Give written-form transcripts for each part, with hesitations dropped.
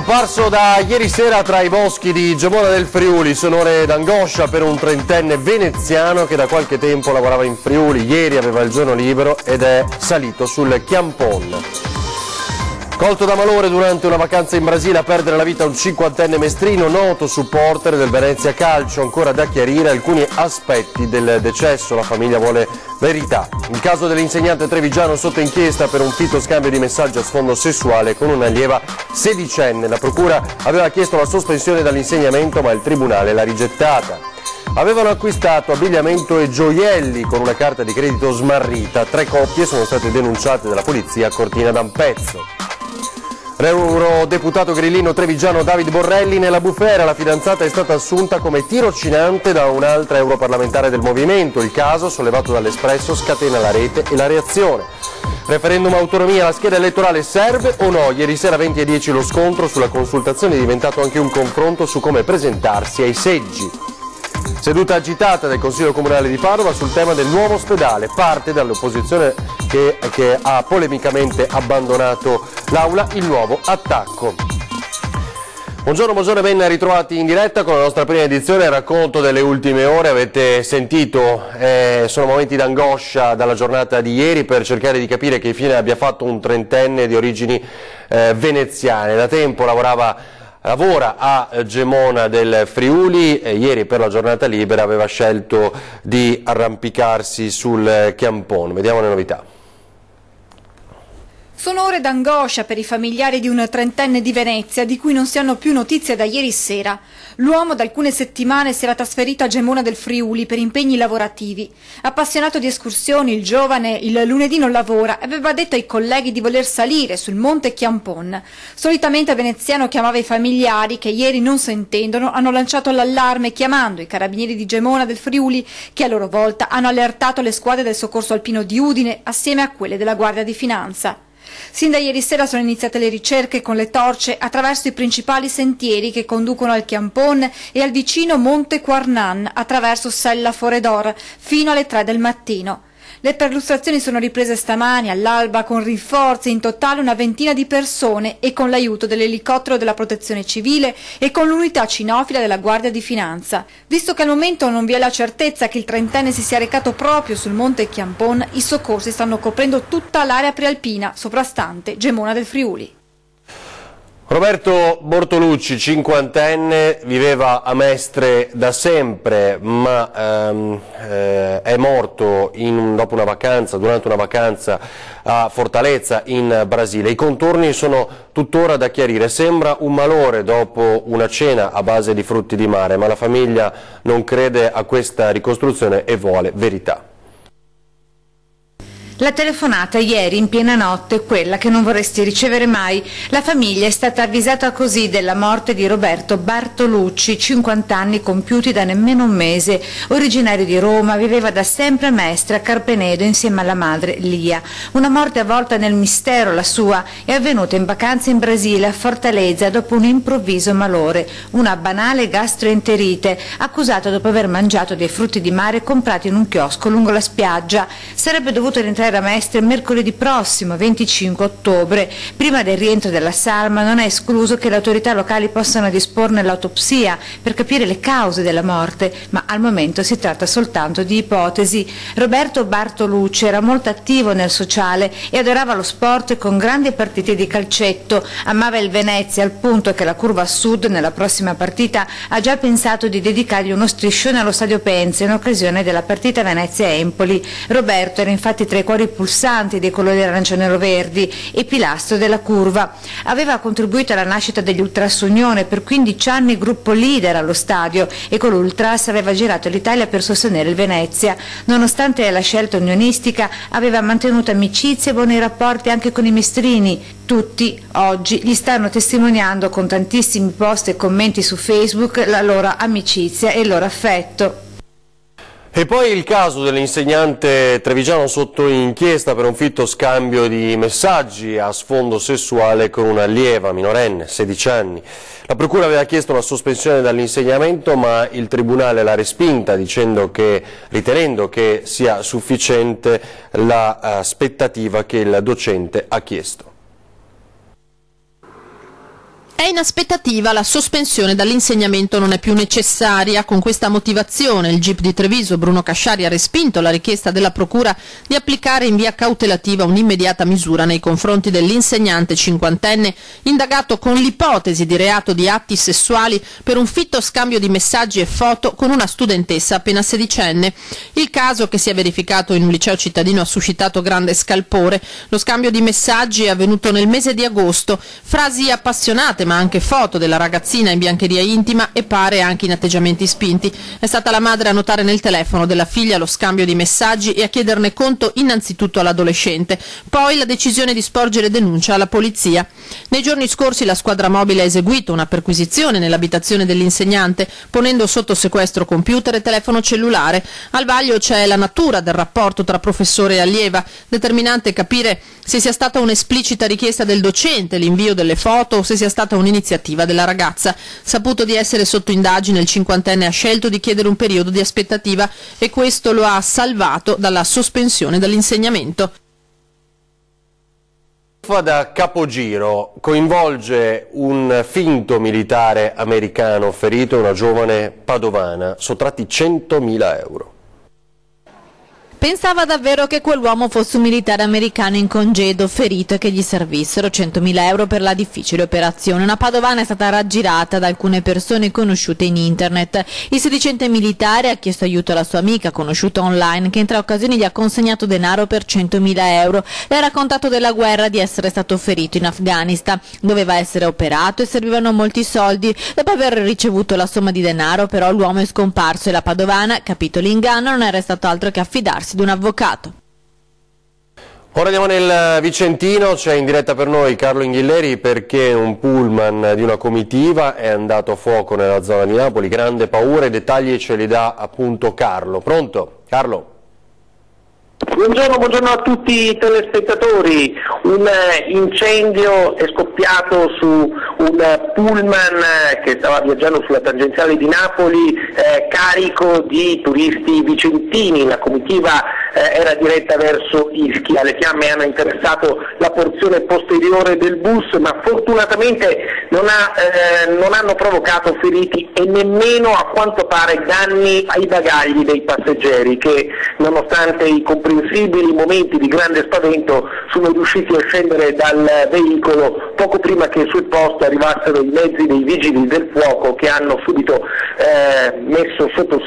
Scomparso da ieri sera tra i boschi di Gemona del Friuli, sono ore d'angoscia per un trentenne veneziano che da qualche tempo lavorava in Friuli. Ieri aveva il giorno libero ed è salito sul Chiampon. Colto da malore durante una vacanza in Brasile a perdere la vita un cinquantenne mestrino, noto supporter del Venezia Calcio. Ancora da chiarire alcuni aspetti del decesso, la famiglia vuole verità. Il caso dell'insegnante trevigiano sotto inchiesta per un fitto scambio di messaggi a sfondo sessuale con un'allieva sedicenne. La procura aveva chiesto la sospensione dall'insegnamento ma il tribunale l'ha rigettata. Avevano acquistato abbigliamento e gioielli con una carta di credito smarrita. 3 coppie sono state denunciate dalla polizia a Cortina d'Ampezzo. L'eurodeputato grillino trevigiano David Borrelli nella bufera. La fidanzata è stata assunta come tirocinante da un'altra europarlamentare del movimento. Il caso, sollevato dall'Espresso, scatena la rete e la reazione. Referendum autonomia, la scheda elettorale serve o no? Ieri sera 20:10 lo scontro sulla consultazione è diventato anche un confronto su come presentarsi ai seggi. Seduta agitata del Consiglio Comunale di Padova sul tema del nuovo ospedale, parte dall'opposizione che ha polemicamente abbandonato l'aula. Il nuovo attacco. Buongiorno e ben ritrovati in diretta con la nostra prima edizione, il racconto delle ultime ore. Avete sentito, sono momenti d'angoscia dalla giornata di ieri per cercare di capire che fine abbia fatto un trentenne di origini veneziane. Da tempo lavora a Gemona del Friuli e ieri per la giornata libera aveva scelto di arrampicarsi sul Chiampon. Vediamo le novità. Sono ore d'angoscia per i familiari di un trentenne di Venezia di cui non si hanno più notizie da ieri sera. L'uomo da alcune settimane si era trasferito a Gemona del Friuli per impegni lavorativi. Appassionato di escursioni, il giovane il lunedì non lavora e aveva detto ai colleghi di voler salire sul monte Chiampon. Solitamente veneziano chiamava i familiari che ieri, non sentendono, hanno lanciato l'allarme chiamando i carabinieri di Gemona del Friuli che a loro volta hanno allertato le squadre del soccorso alpino di Udine assieme a quelle della Guardia di Finanza. Sin da ieri sera sono iniziate le ricerche con le torce attraverso i principali sentieri che conducono al Chiampon e al vicino Monte Quarnan attraverso Sella Foredor fino alle 3 del mattino. Le perlustrazioni sono riprese stamani all'alba con rinforzi, in totale una ventina di persone e con l'aiuto dell'elicottero della Protezione Civile e con l'unità cinofila della Guardia di Finanza. Visto che al momento non vi è la certezza che il trentenne si sia recato proprio sul monte Chiampon, i soccorsi stanno coprendo tutta l'area prealpina soprastante Gemona del Friuli. Roberto Bortolucci, cinquantenne, viveva a Mestre da sempre, ma è morto durante una vacanza a Fortaleza in Brasile. I contorni sono tuttora da chiarire. Sembra un malore dopo una cena a base di frutti di mare, ma la famiglia non crede a questa ricostruzione e vuole verità. La telefonata ieri in piena notte, quella che non vorresti ricevere mai. La famiglia è stata avvisata così della morte di Roberto Bartolucci, 50 anni compiuti da nemmeno un mese. Originario di Roma, viveva da sempre a Mestre, a Carpenedo, insieme alla madre Lia. Una morte avvolta nel mistero, la sua, è avvenuta in vacanza in Brasile, a Fortaleza, dopo un improvviso malore. Una banale gastroenterite, accusato dopo aver mangiato dei frutti di mare comprati in un chiosco lungo la spiaggia. Sarebbe dovuto rientrare a Mestre mercoledì prossimo, 25 ottobre. Prima del rientro della salma non è escluso che le autorità locali possano disporne l'autopsia per capire le cause della morte, ma al momento si tratta soltanto di ipotesi. Roberto Bartolucci era molto attivo nel sociale e adorava lo sport con grandi partite di calcetto. Amava il Venezia al punto che la Curva Sud nella prossima partita ha già pensato di dedicargli uno striscione allo Stadio Penza in occasione della partita Venezia-Empoli. Roberto era infatti tra i cuori pulsanti dei colori arancione-verdi e pilastro della curva. Aveva contribuito alla nascita degli Ultras Unione, per 15 anni gruppo leader allo stadio, e con l'Ultras aveva girato l'Italia per sostenere il Venezia. Nonostante la scelta unionistica aveva mantenuto amicizie e buoni rapporti anche con i mestrini. Tutti oggi gli stanno testimoniando con tantissimi post e commenti su Facebook la loro amicizia e il loro affetto. E poi il caso dell'insegnante trevigiano sotto inchiesta per un fitto scambio di messaggi a sfondo sessuale con un'allieva minorenne, 16 anni. La procura aveva chiesto la sospensione dall'insegnamento, ma il tribunale l'ha respinta ritenendo che sia sufficiente l'aspettativa che il docente ha chiesto. È in aspettativa la sospensione dall'insegnamento non è più necessaria. Con questa motivazione il GIP di Treviso, Bruno Casciari, ha respinto la richiesta della Procura di applicare in via cautelativa un'immediata misura nei confronti dell'insegnante cinquantenne indagato con l'ipotesi di reato di atti sessuali per un fitto scambio di messaggi e foto con una studentessa appena sedicenne. Il caso, che si è verificato in un liceo cittadino, ha suscitato grande scalpore. Lo scambio di messaggi è avvenuto nel mese di agosto. Frasi appassionate ma anche foto della ragazzina in biancheria intima e pare anche in atteggiamenti spinti. È stata la madre a notare nel telefono della figlia lo scambio di messaggi e a chiederne conto innanzitutto all'adolescente, poi la decisione di sporgere denuncia alla polizia. Nei giorni scorsi la squadra mobile ha eseguito una perquisizione nell'abitazione dell'insegnante, ponendo sotto sequestro computer e telefono cellulare. Al vaglio c'è la natura del rapporto tra professore e allieva, determinante capire se sia stata un'esplicita richiesta del docente l'invio delle foto o se sia stata un'iniziativa della ragazza. Saputo di essere sotto indagine, il cinquantenne ha scelto di chiedere un periodo di aspettativa e questo lo ha salvato dalla sospensione dall'insegnamento. Da Capogiro coinvolge un finto militare americano ferito e una giovane padovana, sottratti 100.000 euro. Pensava davvero che quell'uomo fosse un militare americano in congedo, ferito, e che gli servissero 100.000 euro per la difficile operazione. Una padovana è stata raggirata da alcune persone conosciute in internet. Il sedicente militare ha chiesto aiuto alla sua amica, conosciuta online, che in 3 occasioni gli ha consegnato denaro per 100.000 euro. Le ha raccontato della guerra, di essere stato ferito in Afghanistan. Doveva essere operato e servivano molti soldi. Dopo aver ricevuto la somma di denaro, però, l'uomo è scomparso e la padovana, capito l'inganno, non è restato altro che affidarsi di un avvocato. Ora andiamo nel Vicentino, c'è in diretta per noi Carlo Inghilleri, perché un pullman di una comitiva è andato a fuoco nella zona di Napoli. Grande paura, i dettagli ce li dà appunto Carlo. Pronto? Carlo? Buongiorno a tutti i telespettatori. Un incendio è scoppiato su un pullman che stava viaggiando sulla tangenziale di Napoli, carico di turisti vicentini. La comitiva era diretta verso Ischia. Le fiamme hanno interessato la porzione posteriore del bus, ma fortunatamente non hanno provocato feriti e nemmeno, a quanto pare, danni ai bagagli dei passeggeri, che nonostante i comprensibili momenti di grande spavento sono riusciti a scendere dal veicolo poco prima che sul posto arrivassero i mezzi dei vigili del fuoco, che hanno subito messo sotto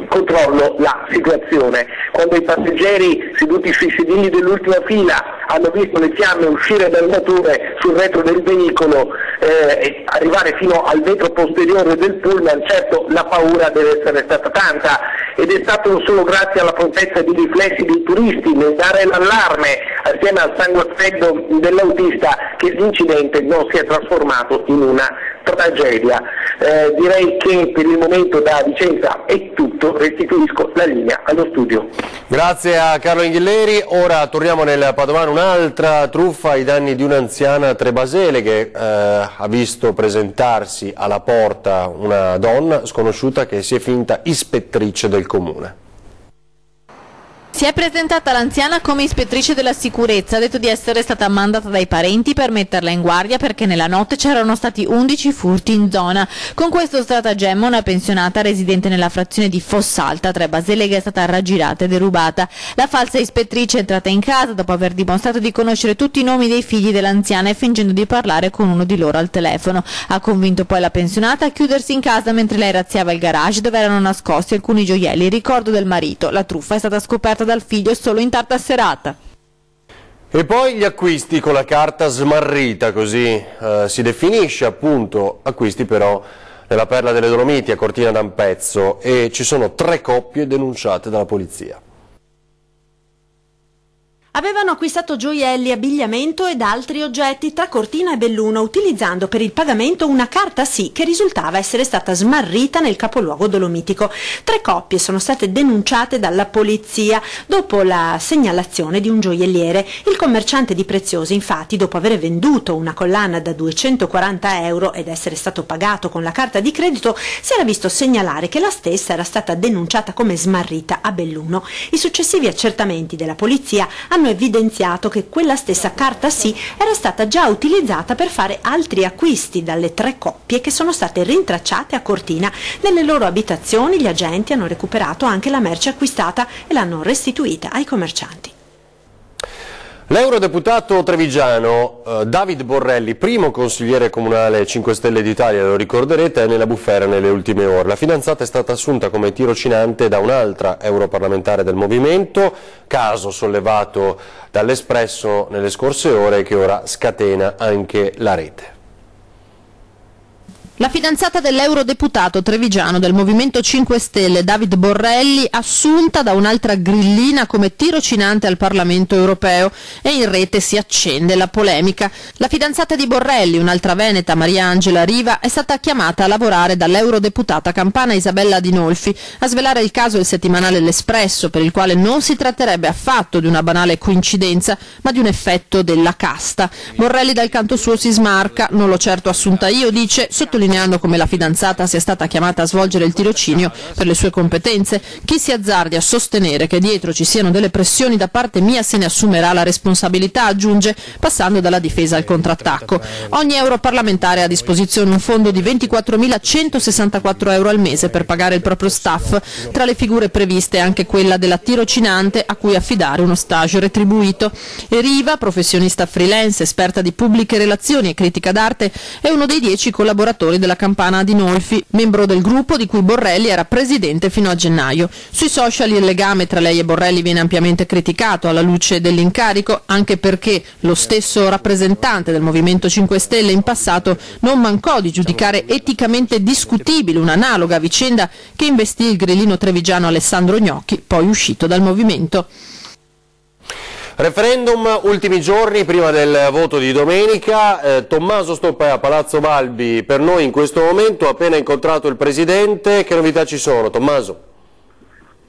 controllo la situazione. Quando i passeggeri seduti sui sedili dell'ultima fila hanno visto le fiamme uscire dal motore sul retro del veicolo e arrivare fino al vetro posteriore del pullman, certo la paura deve essere stata tanta, ed è stato solo grazie alla prontezza di riflessi dei turisti nel dare l'allarme assieme al sangue freddo dell'autista che l'incidente non si è trasformato in una tragedia. Direi che per il momento da Vicenza è tutto, restituisco la linea allo studio. Grazie a Carlo Inghilleri. Ora torniamo nel Padovano, un'altra truffa ai danni di un'anziana a Trebasele che ha visto presentarsi alla porta una donna sconosciuta che si è finta ispettrice del comune. Si è presentata l'anziana come ispettrice della sicurezza, ha detto di essere stata mandata dai parenti per metterla in guardia perché nella notte c'erano stati 11 furti in zona. Con questo stratagemma una pensionata residente nella frazione di Fossalta, Trebasele, che è stata raggirata e derubata. La falsa ispettrice è entrata in casa dopo aver dimostrato di conoscere tutti i nomi dei figli dell'anziana e fingendo di parlare con uno di loro al telefono. Ha convinto poi la pensionata a chiudersi in casa mentre lei razziava il garage dove erano nascosti alcuni gioielli, ricordo del marito. La truffa è stata scoperta dal figlio solo in tarda serata. E poi gli acquisti con la carta smarrita, così si definisce appunto, acquisti però nella Perla delle Dolomiti a Cortina d'Ampezzo, e ci sono 3 coppie denunciate dalla polizia. Avevano acquistato gioielli, abbigliamento ed altri oggetti tra Cortina e Belluno, utilizzando per il pagamento una carta SI che risultava essere stata smarrita nel capoluogo dolomitico. 3 coppie sono state denunciate dalla polizia dopo la segnalazione di un gioielliere. Il commerciante di preziosi, infatti, dopo aver venduto una collana da 240 euro ed essere stato pagato con la carta di credito, si era visto segnalare che la stessa era stata denunciata come smarrita a Belluno. I successivi accertamenti della polizia hanno hanno evidenziato che quella stessa carta sì era stata già utilizzata per fare altri acquisti dalle 3 coppie che sono state rintracciate a Cortina. Nelle loro abitazioni gli agenti hanno recuperato anche la merce acquistata e l'hanno restituita ai commercianti. L'eurodeputato trevigiano David Borrelli, primo consigliere comunale 5 Stelle d'Italia, lo ricorderete, è nella bufera nelle ultime ore. La fidanzata è stata assunta come tirocinante da un'altra europarlamentare del movimento, caso sollevato dall'Espresso nelle scorse ore che ora scatena anche la rete. La fidanzata dell'eurodeputato trevigiano del Movimento 5 Stelle, David Borrelli, assunta da un'altra grillina come tirocinante al Parlamento europeo, e in rete si accende la polemica. La fidanzata di Borrelli, un'altra veneta, Maria Angela Riva, è stata chiamata a lavorare dall'eurodeputata campana Isabella Dinolfi. A svelare il caso il settimanale L'Espresso, per il quale non si tratterebbe affatto di una banale coincidenza, ma di un effetto della casta. Borrelli dal canto suo si smarca: non l'ho certo assunta io, dice, sottolineando come la fidanzata sia stata chiamata a svolgere il tirocinio per le sue competenze. Chi si azzardi a sostenere che dietro ci siano delle pressioni da parte mia se ne assumerà la responsabilità, aggiunge, passando dalla difesa al contrattacco. Ogni europarlamentare ha a disposizione un fondo di 24.164 euro al mese per pagare il proprio staff. Tra le figure previste anche quella della tirocinante a cui affidare uno stage retribuito. E Riva, professionista freelance, esperta di pubbliche relazioni e critica d'arte, è uno dei 10 collaboratori della campana Dinolfi, membro del gruppo di cui Borrelli era presidente fino a gennaio. Sui social il legame tra lei e Borrelli viene ampiamente criticato alla luce dell'incarico, anche perché lo stesso rappresentante del Movimento 5 Stelle in passato non mancò di giudicare eticamente discutibile un'analoga vicenda che investì il grillino trevigiano Alessandro Gnocchi, poi uscito dal movimento. Referendum, ultimi giorni prima del voto di domenica. Tommaso Stoppa a Palazzo Balbi per noi in questo momento, ha appena incontrato il Presidente. Che novità ci sono, Tommaso?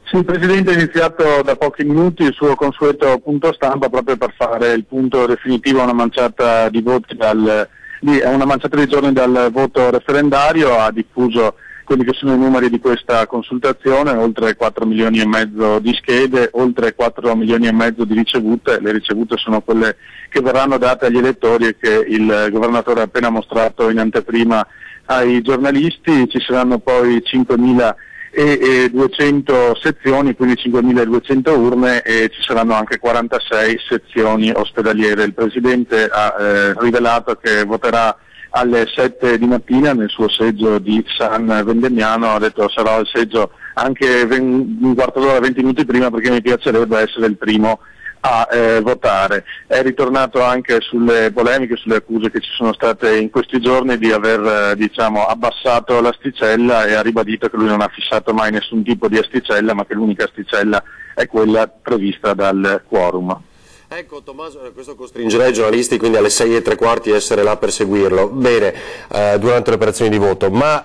Sì, il Presidente ha iniziato da pochi minuti il suo consueto punto stampa proprio per fare il punto definitivo a una manciata di voti una manciata di giorni dal voto referendario. Ha diffuso quelli che sono i numeri di questa consultazione: oltre 4 milioni e mezzo di schede, oltre 4 milioni e mezzo di ricevute. Le ricevute sono quelle che verranno date agli elettori e che il governatore ha appena mostrato in anteprima ai giornalisti. Ci saranno poi 5.200 sezioni, quindi 5.200 urne, e ci saranno anche 46 sezioni ospedaliere. Il Presidente ha rivelato che voterà alle 7 di mattina nel suo seggio di San Vendemiano. Ha detto: sarò al seggio anche un quarto d'ora, 20 minuti prima, perché mi piacerebbe essere il primo a votare. È ritornato anche sulle polemiche, sulle accuse che ci sono state in questi giorni di aver abbassato l'asticella, e ha ribadito che lui non ha fissato mai nessun tipo di asticella, ma che l'unica asticella è quella prevista dal quorum. Ecco, Tommaso, questo costringerà i giornalisti quindi alle 6:15 a essere là per seguirlo, bene, durante le operazioni di voto. Ma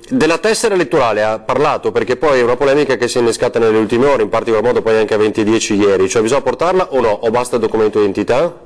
della tessera elettorale ha parlato, perché poi è una polemica che si è innescata nelle ultime ore, in particolar modo poi anche a 20:10 ieri, cioè bisogna portarla o no, o basta il documento di identità?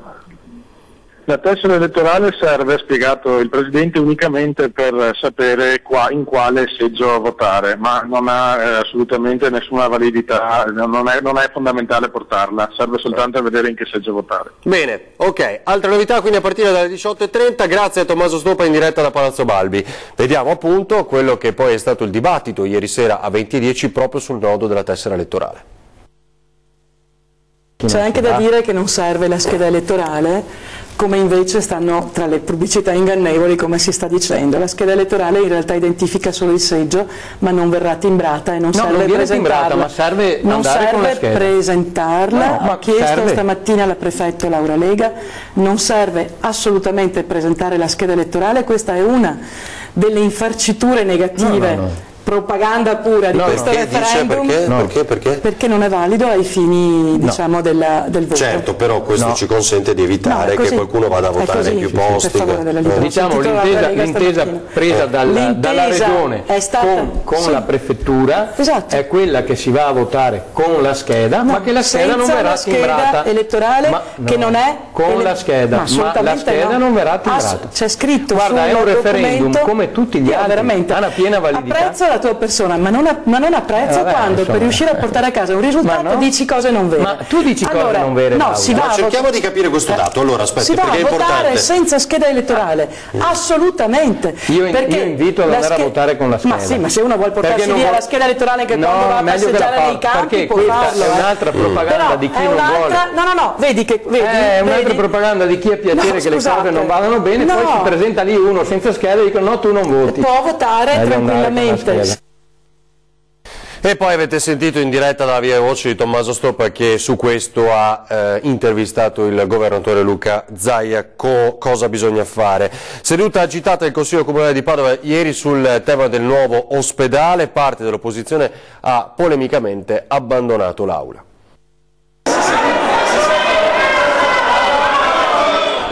La tessera elettorale serve, ha spiegato il Presidente, unicamente per sapere in quale seggio votare, ma non ha assolutamente nessuna validità, non è fondamentale portarla, serve soltanto a vedere in che seggio votare. Bene, ok, altre novità quindi a partire dalle 18:30, grazie a Tommaso Stoppa in diretta da Palazzo Balbi. Vediamo appunto quello che poi è stato il dibattito ieri sera a 20:10 proprio sul nodo della tessera elettorale. C'è anche da dire che non serve la scheda elettorale, come invece stanno tra le pubblicità ingannevoli, come si sta dicendo. La scheda elettorale in realtà identifica solo il seggio, ma non verrà timbrata e non serve presentarla. Ma serve non serve presentarla. No, ho chiesto stamattina alla prefetto Laura Lega, non serve assolutamente presentare la scheda elettorale. Questa è una delle infarciture negative. Propaganda pura di questo referendum. Perché? Perché non è valido ai fini del voto. Certo, però questo ci consente di evitare che qualcuno vada a votare nei più posti. Diciamo l'intesa presa dalla Regione con la Prefettura è quella che si va a votare con la scheda, ma che la scheda non verrà timbrata. Elettorale che non è con la scheda, ma la scheda non verrà timbrata. C'è scritto guarda, è un referendum come tutti gli altri, ha una piena validità. la tua persona, ma non apprezzo quando per riuscire a portare a casa un risultato dici cose non vere. Ma tu dici cose non vere? No, cerchiamo di capire questo dato. Allora, aspetta, si va perché a è importante. votare senza scheda elettorale, assolutamente. Io invito ad andare a votare con la scheda. Ma sì, ma se uno vuole portarsi via la scheda elettorale che quando va a passeggiare nei campi può farlo. È un'altra propaganda di chi non vuole. No, vedi che è un'altra propaganda di chi ha piacere che le cose non vadano bene, poi si presenta lì uno senza scheda e dicono no, tu non voti. Può votare tranquillamente. E poi avete sentito in diretta dalla via voce di Tommaso Stoppa che su questo ha intervistato il governatore Luca Zaia. Cosa bisogna fare? Seduta agitata del Consiglio Comunale di Padova ieri sul tema del nuovo ospedale, parte dell'opposizione ha polemicamente abbandonato l'aula.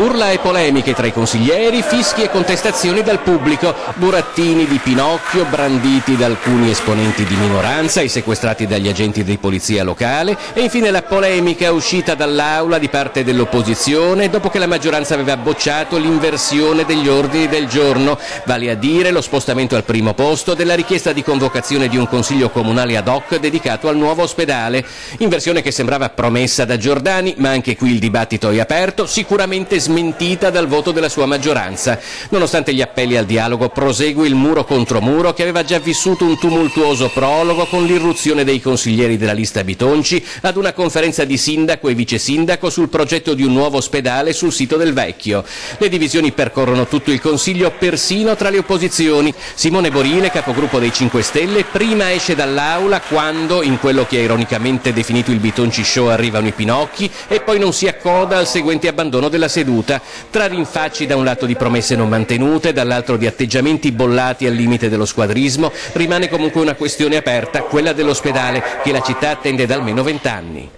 Urla e polemiche tra i consiglieri, fischi e contestazioni dal pubblico, burattini di Pinocchio branditi da alcuni esponenti di minoranza e sequestrati dagli agenti di polizia locale e infine la polemica uscita dall'aula di parte dell'opposizione dopo che la maggioranza aveva bocciato l'inversione degli ordini del giorno, vale a dire lo spostamento al primo posto della richiesta di convocazione di un consiglio comunale ad hoc dedicato al nuovo ospedale, inversione che sembrava promessa da Giordani, ma anche qui il dibattito è aperto, sicuramente smentita dal voto della sua maggioranza. Nonostante gli appelli al dialogo, prosegue il muro contro muro che aveva già vissuto un tumultuoso prologo con l'irruzione dei consiglieri della lista Bitonci ad una conferenza di sindaco e vice sindaco sul progetto di un nuovo ospedale sul sito del Vecchio. Le divisioni percorrono tutto il Consiglio, persino tra le opposizioni. Simone Borile, capogruppo dei 5 Stelle, prima esce dall'aula quando, in quello che ha ironicamente definito il Bitonci Show, arrivano i Pinocchi e poi non si accoda al seguente abbandono della seduta. Tra rinfacci da un lato di promesse non mantenute, dall'altro di atteggiamenti bollati al limite dello squadrismo, rimane comunque una questione aperta, quella dell'ospedale, che la città attende da almeno 20 anni.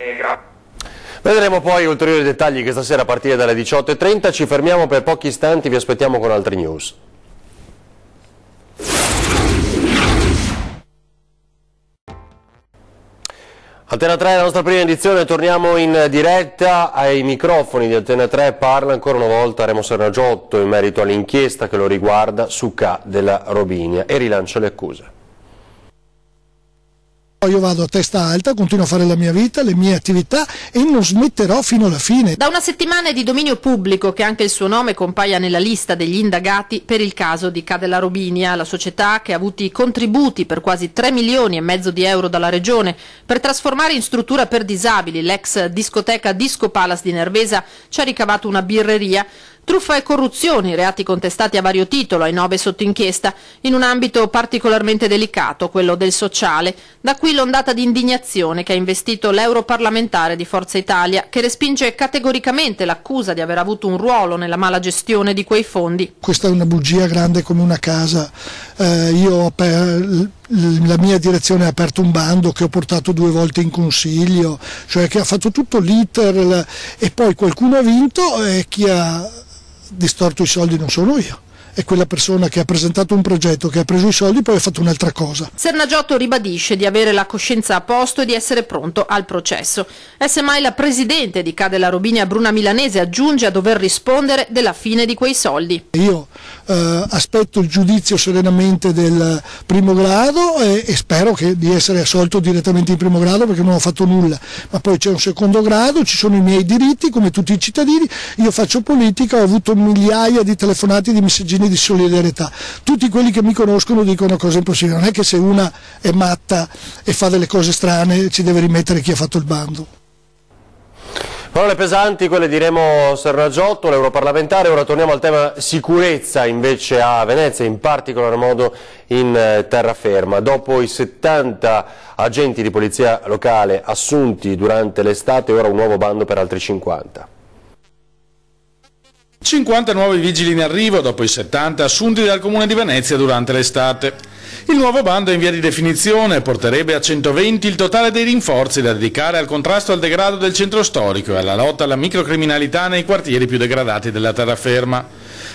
Vedremo poi ulteriori dettagli che stasera a partire dalle 18:30, ci fermiamo per pochi istanti, vi aspettiamo con altre news. Antena 3, la nostra prima edizione, torniamo in diretta ai microfoni di Antena 3, parla ancora una volta Remo Serragiotto in merito all'inchiesta che lo riguarda su Ca della Robinia e rilancia le accuse. Io vado a testa alta, continuo a fare la mia vita, le mie attività e non smetterò fino alla fine. Da una settimana è di dominio pubblico che anche il suo nome compaia nella lista degli indagati per il caso di Ca della Robinia, la società che ha avuto i contributi per quasi 3,5 milioni di euro dalla Regione per trasformare in struttura per disabili l'ex discoteca Disco Palace di Nervesa, ci ha ricavato una birreria. Truffa e corruzione, reati contestati a vario titolo ai 9 sotto inchiesta, in un ambito particolarmente delicato, quello del sociale. Da qui l'ondata di indignazione che ha investito l'europarlamentare di Forza Italia, che respinge categoricamente l'accusa di aver avuto un ruolo nella mala gestione di quei fondi. Questa è una bugia grande come una casa. La mia direzione ha aperto un bando che ho portato 2 volte in consiglio, cioè che ha fatto tutto l'iter e poi qualcuno ha vinto e chi ha distorto i soldi non sono io. È quella persona che ha presentato un progetto, che ha preso i soldi, poi ha fatto un'altra cosa. Serragiotto ribadisce di avere la coscienza a posto e di essere pronto al processo. E semmai la presidente di Ca della Robinia, Bruna Milanese, aggiunge a dover rispondere della fine di quei soldi. Io aspetto il giudizio serenamente del primo grado e spero di essere assolto direttamente in primo grado perché non ho fatto nulla, ma poi c'è un secondo grado, ci sono i miei diritti come tutti i cittadini, io faccio politica, ho avuto migliaia di telefonate, di messaggini di solidarietà, tutti quelli che mi conoscono dicono cose impossibili, non è che se una è matta e fa delle cose strane ci deve rimettere chi ha fatto il bando. Parole pesanti, quelle di Remo Serragiotto, l'europarlamentare. Ora torniamo al tema sicurezza invece a Venezia, in particolar modo in terraferma. Dopo i 70 agenti di polizia locale assunti durante l'estate, ora un nuovo bando per altri 50. 50 nuovi vigili in arrivo dopo i 70 assunti dal Comune di Venezia durante l'estate. Il nuovo bando è in via di definizione e porterebbe a 120 il totale dei rinforzi da dedicare al contrasto al degrado del centro storico e alla lotta alla microcriminalità nei quartieri più degradati della terraferma.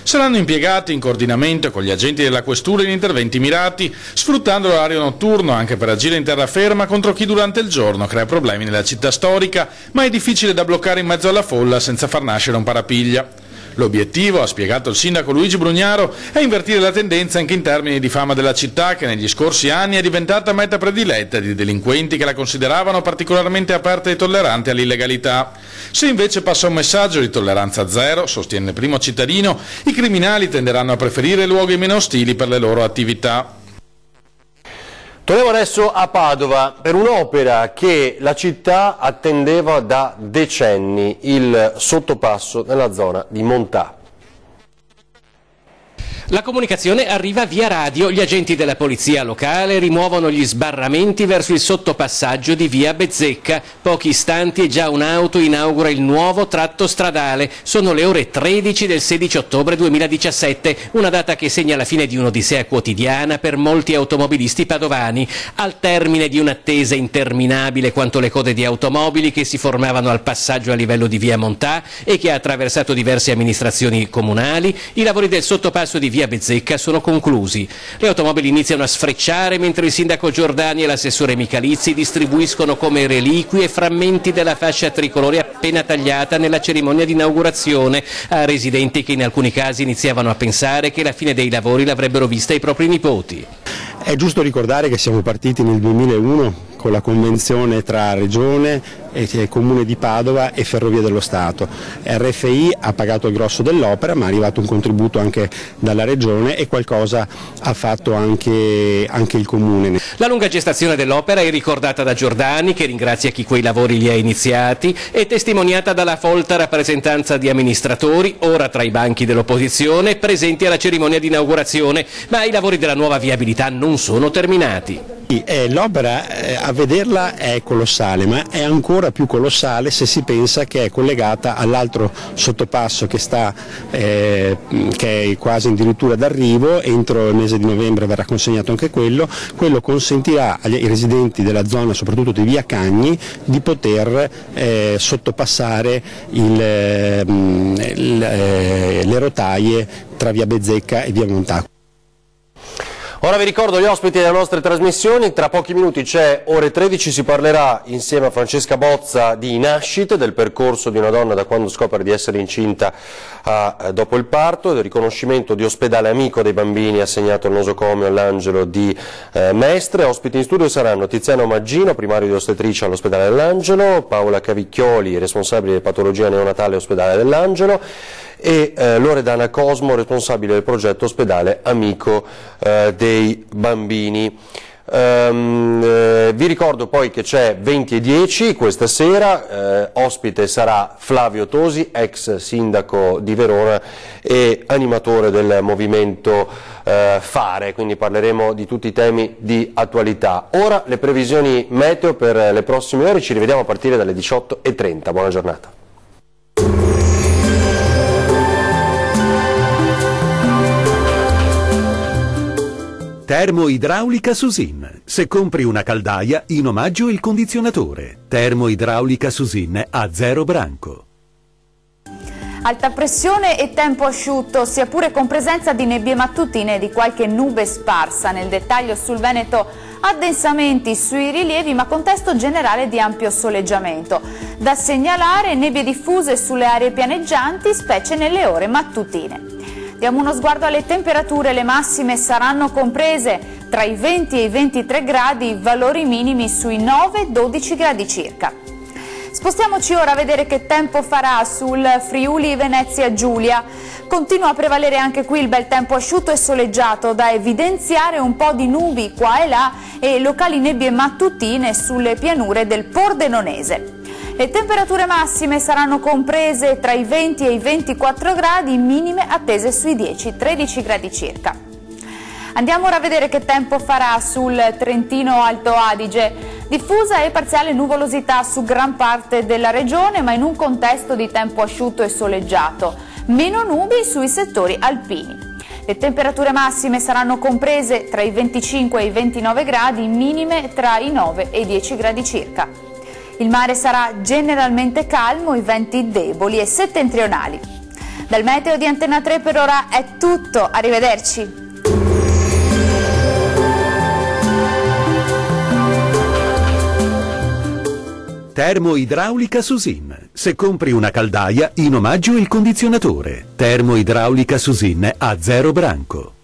Saranno impiegati in coordinamento con gli agenti della questura in interventi mirati, sfruttando l'orario notturno anche per agire in terraferma contro chi durante il giorno crea problemi nella città storica, ma è difficile da bloccare in mezzo alla folla senza far nascere un parapiglia. L'obiettivo, ha spiegato il sindaco Luigi Brugnaro, è invertire la tendenza anche in termini di fama della città, che negli scorsi anni è diventata meta prediletta di delinquenti che la consideravano particolarmente aperta e tollerante all'illegalità. Se invece passa un messaggio di tolleranza zero, sostiene il primo cittadino, i criminali tenderanno a preferire luoghi meno ostili per le loro attività. Torniamo adesso a Padova per un'opera che la città attendeva da decenni, il sottopasso nella zona di Montà. La comunicazione arriva via radio, gli agenti della polizia locale rimuovono gli sbarramenti verso il sottopassaggio di via Bezzecca. Pochi istanti e già un'auto inaugura il nuovo tratto stradale. Sono le ore 13 del 16 ottobre 2017, una data che segna la fine di un'odissea quotidiana per molti automobilisti padovani. Al termine di un'attesa interminabile quanto le code di automobili che si formavano al passaggio a livello di via Montà e che ha attraversato diverse amministrazioni comunali, i lavori del sottopasso di via Bezzecca sono conclusi. Le automobili iniziano a sfrecciare mentre il sindaco Giordani e l'assessore Michalizzi distribuiscono come reliquie frammenti della fascia tricolore appena tagliata nella cerimonia di inaugurazione a residenti che in alcuni casi iniziavano a pensare che la fine dei lavori l'avrebbero vista i propri nipoti. È giusto ricordare che siamo partiti nel 2001 con la convenzione tra Regione e Comune di Padova e Ferrovie dello Stato. RFI ha pagato il grosso dell'opera, ma è arrivato un contributo anche dalla Regione e qualcosa ha fatto anche il Comune. La lunga gestazione dell'opera è ricordata da Giordani, che ringrazia chi quei lavori li ha iniziati, e testimoniata dalla folta rappresentanza di amministratori, ora tra i banchi dell'opposizione, presenti alla cerimonia di inaugurazione, ma i lavori della nuova viabilità non sono terminati. L'opera a vederla è colossale, ma è ancora più colossale se si pensa che è collegata all'altro sottopasso che è quasi addirittura d'arrivo. Entro il mese di novembre verrà consegnato anche quello. Quello consentirà ai residenti della zona, soprattutto di via Cagni, di poter sottopassare le rotaie tra via Bezzecca e via Montà. Ora vi ricordo gli ospiti delle nostre trasmissioni, tra pochi minuti c'è Ore 13, si parlerà insieme a Francesca Bozza di nascite, del percorso di una donna da quando scopre di essere incinta dopo il parto, del riconoscimento di ospedale amico dei bambini assegnato al nosocomio all'Angelo di Mestre. Ospiti in studio saranno Tiziano Maggino, primario di ostetricia all'ospedale dell'Angelo, Paola Cavicchioli, responsabile di patologia neonatale all'ospedale dell'Angelo, e Loredana Cosmo, responsabile del progetto Ospedale Amico dei Bambini. Vi ricordo poi che c'è 20:10 questa sera, ospite sarà Flavio Tosi, ex sindaco di Verona e animatore del movimento Fare, quindi parleremo di tutti i temi di attualità. Ora le previsioni meteo per le prossime ore, ci rivediamo a partire dalle 18:30, buona giornata. Termoidraulica Susin. Se compri una caldaia, in omaggio il condizionatore. Termoidraulica Susin a 0 branco. Alta pressione e tempo asciutto, sia pure con presenza di nebbie mattutine e di qualche nube sparsa. Nel dettaglio sul Veneto addensamenti sui rilievi, ma contesto generale di ampio soleggiamento. Da segnalare nebbie diffuse sulle aree pianeggianti, specie nelle ore mattutine. Diamo uno sguardo alle temperature, le massime saranno comprese tra i 20 e i 23 gradi, valori minimi sui 9-12 gradi circa. Spostiamoci ora a vedere che tempo farà sul Friuli Venezia Giulia. Continua a prevalere anche qui il bel tempo asciutto e soleggiato, da evidenziare un po' di nubi qua e là e locali nebbie mattutine sulle pianure del Pordenonese. Le temperature massime saranno comprese tra i 20 e i 24 gradi, minime attese sui 10-13 gradi circa. Andiamo ora a vedere che tempo farà sul Trentino Alto Adige. Diffusa e parziale nuvolosità su gran parte della regione, ma in un contesto di tempo asciutto e soleggiato. Meno nubi sui settori alpini. Le temperature massime saranno comprese tra i 25 e i 29 gradi, minime tra i 9 e i 10 gradi circa. Il mare sarà generalmente calmo, i venti deboli e settentrionali. Dal meteo di Antenna 3 per ora è tutto, arrivederci. Termoidraulica Susin. Se compri una caldaia, in omaggio il condizionatore. Termoidraulica Susin a 0 branco.